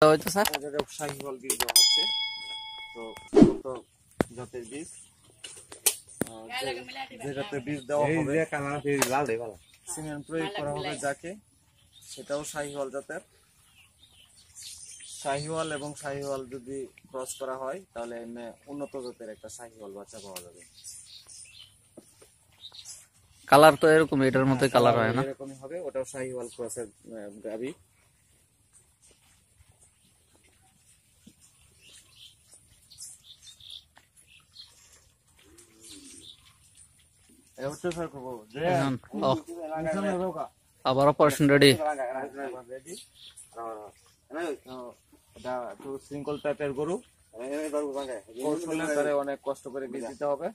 হচ্ছে স্যার শাহিওয়াল বীজ দেওয়া হচ্ছে। তো তো জাতের বীজ যে জাতের বীজ দেওয়া হবে সিমেন্ট প্রয়োগ করা হবে যাকে, সেটাও শাহিওয়াল জাতের। শাহিওয়াল এবং শাহিওয়াল যদি ক্রস করা হয় তাহলে উন্নত জাতের একটা শাহিওয়াল বাচ্চা পাওয়া যাবে। কালার তো এরকম, এটার মতোই কালার হয় না? এরকমই হবে, ওটাও শাহিওয়াল ক্রসের গাভী। আবার অপারেশন রেডি। শৃঙ্খল টাইপের গরু, অনেক কষ্ট করে বীজ দিতে হবে।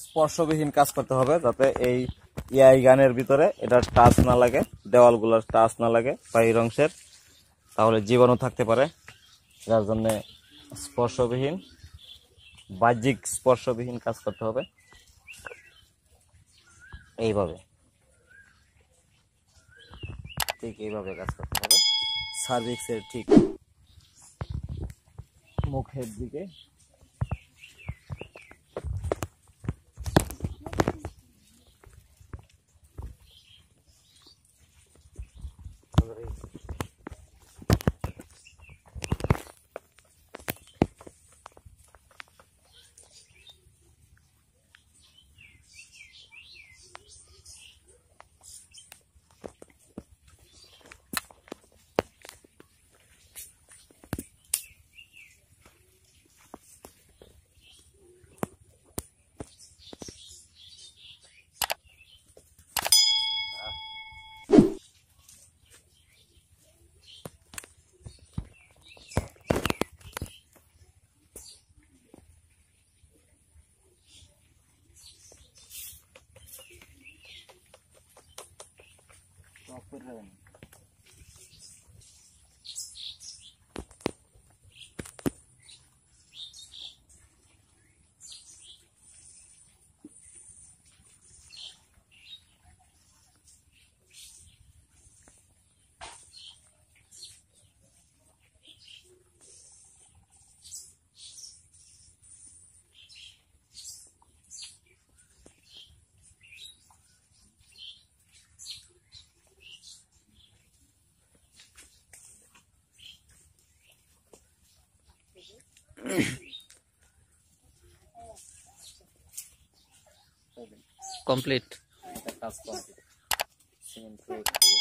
স্পর্শবিহীন কাজ করতে হবে যাতে এই গানের ভিতরে এটা টাচ না লাগে, দেওয়ালগুলোর টাচ না লাগে বাহির অংশের, তাহলে জীবাণু থাকতে পারে। যার জন্য স্পর্শবিহীন, বাহ্যিক স্পর্শবিহীন কাজ করতে হবে এইভাবে, ঠিক এইভাবে কাজ করতে হবে। সার্ভিক্সের ঠিক মুখের দিকে কমপ্লিট। কাজ কমপ্লিট। সিমেন্ট প্রয়োগ করে